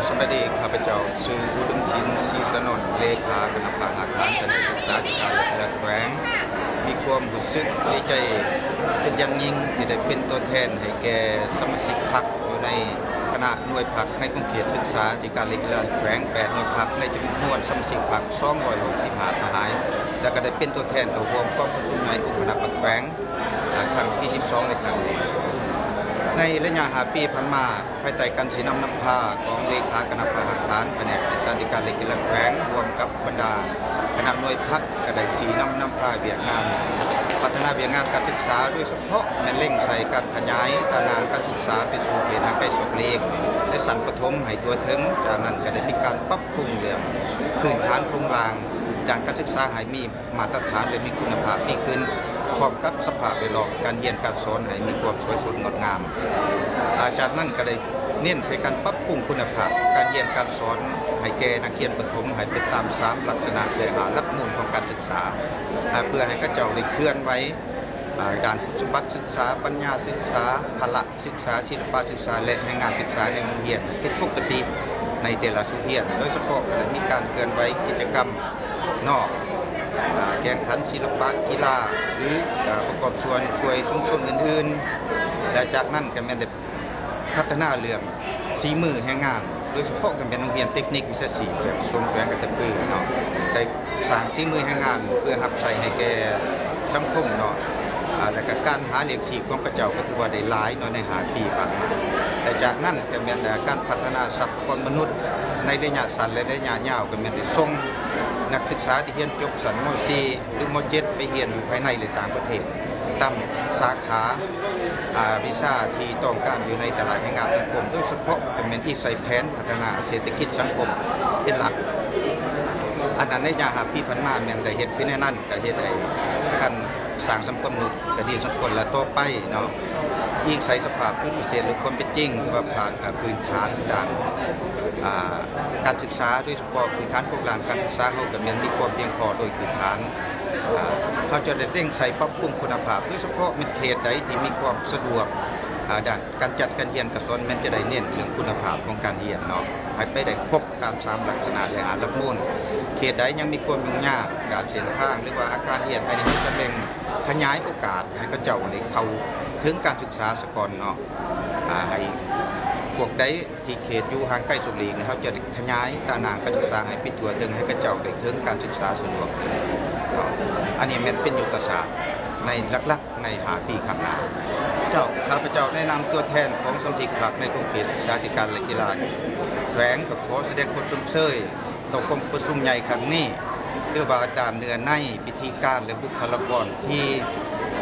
สวัสดีข้าพเจ้าชื่ออุดมชินศรีสนนท์เลขาคณะกรรมการการศึกษาธิการและแขวงมีความรู้สึกดีใจเป็นอย่างยิ่งที่ได้เป็นตัวแทนให้แก่สมาชิกพรรคอยู่ในคณะหน่วยพรรคในกรุงเทพศึกษาธิการและกีฬาแขวง8หน่วยพรรคในจำนวนสมาชิกพรรค265สหายและก็ได้เป็นตัวแทนเข้าร่วมกองประชุมใหญ่องค์คณะแขวงครั้งที่12ในครั้งนี้ในระยะ5 ปีผ่านมาภายใต้การชี้นำพาของเลขาคณะกรรมการแผนกศึกษาธิการและกีฬาแขวงรวมกับบรรดาคณะหน่วยพรรคก็ได้ชี้นำพาเวียกงานพัฒนาเวียกงานการศึกษาโดยเฉพาะในเร่งใส่การขยายตารางการศึกษาไปสู่เขตทางไกลสุดเล็กและสันปฐมให้ทั่วถึงจากนั้นก็ได้มีการปรับปรุงเรื่องพื้นฐานโครงสร้างด้านการศึกษาให้มีมาตรฐานและมีคุณภาพดีขึ้นพร้อมกับสภาพแวดล้อมการเรียนการสอนให้มีความสวยสดงดงามจากนั้นก็ได้เน้นใช้การปรับปรุงคุณภาพการเรียนการสอนให้แก่นักเรียนประถมให้เป็นตาม3ลักษณะและหลักมูลของการศึกษาเพื่อให้เขาเจ้าได้เคลื่อนไว้ด้านคุณสมบัติศึกษาปัญญาศึกษาพละศึกษาศิลปะศึกษาและให้งานศึกษาในโรงเรียนเป็นปกติในแต่ละสุเรียนโดยเฉพาะมีการเคลื่อนไหวกิจกรรมนอกแข่งขันศิลปะกีฬาหรือประกอบส่วนช่วยชุมชนอื่นๆและจากนั้นก็ได้พัฒนาเรื่องฝีมือแห่งงานโดยเฉพาะกันเป็นโรงเรียนเทคนิควิชาชีพแบบชมแขวงกระตะปือเนาะได้สร้างฝีมือแห่งงานเพื่อรับใช้ให้แก่สังคมเนาะและก็การหาเลี้ยงชีพของพระเจ้าก็ถือว่าได้หลายเนาะใน5 ปีผ่านมาแต่จากนั้นก็เป็นการพัฒนาทรัพยากรมนุษย์ในระยะสั้นและระยะยาวก็เป็นได้ส่งนักศึกษาที่เรียนจบชั้นม .4 หรือม .7 ไปเรียนอยู่ภายในหรือต่างประเทศตามสาขาวิชาที่ต้องการอยู่ในตลาดแรงงานสังคมโดยเฉพาะเป็นที่ใส่แผนพัฒนาเศรษฐกิจสังคมเป็นหลักอันนั้นในยาหาพี่พันมาเนี่ยได้เห็นขึ้นในนั้นก็เห็นได้การสร้างสังคมนุษย์ก็ดีสังคมและต่อไปเนาะยิ่งใส่สภาพพื้นพิเศษหรือความเป็นจริงที่ว่าผ่านพื้นฐานด้านการศึกษาโดยเฉพาะพื้นฐานโครงสร้างการศึกษาเขาก็มีความเพียงพอโดยพื้นฐานเขาจะได้เร่งใส่ปรับปรุงคุณภาพโดยเฉพาะในเขตใดที่มีความสะดวกด้านการจัดการเรียนการสอนมันจะได้เน้นเรื่องคุณภาพของการเรียนเนาะให้ไปได้ครบตาม3ลักษณะและหลักมูลเขตใดยังมีความยุ่งยากด้านเส้นทางหรือว่าอาการเรียนอันนี้จะเร่งขยายโอกาสให้เขาเจ้าในเข้าถึงการศึกษาสกลเนาะให้พวกใดที่เขตอยู่ห่างใกล้สุดหลีกเขาจะขยายตารางการศึกษาให้พิถัวถึงให้เขาเจ้าได้ถึงการศึกษาสะดวกขึ้นอันนี้มันเป็นยุทธศาสตร์ในหลักๆใน5 ปีข้างหน้าข้าพเจ้าแนะนำตัวแทนของสมาชิกพรรคในกรุงเทพศึกษาธิการและกีฬาแขวงก็ขอแสดงความชมเชยต่อกรมประชุมใหญ่ครั้งนี้คือว่าด้านเนื้อในพิธีการและบุคลากรที่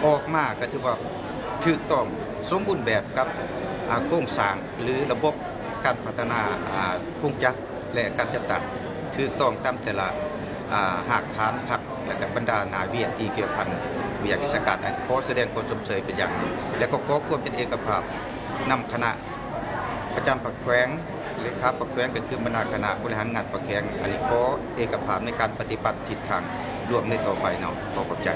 ออกมาก็ถือว่าถูกต้องสมบูรณ์แบบกับโครงสร้างหรือระบบการพัฒนาโครงจักรและการจัดตั้งถูกต้องตามแต่ละหากฐานพรรคและบรรดานาเวียที่เกี่ยวพันวิทยากิจการขอแสดงความชมเชยเป็นอย่างและก็ขอความเป็นเอกภาพนำคณะประจำพรรคแขวงเลขาพรรคแขวงก็คือบรรดาคณะบริหารงานพรรคแขวงอันนี้ขอเอกภาพในการปฏิบัติทิศทางร่วมในต่อไปเนาะขอขอบใจ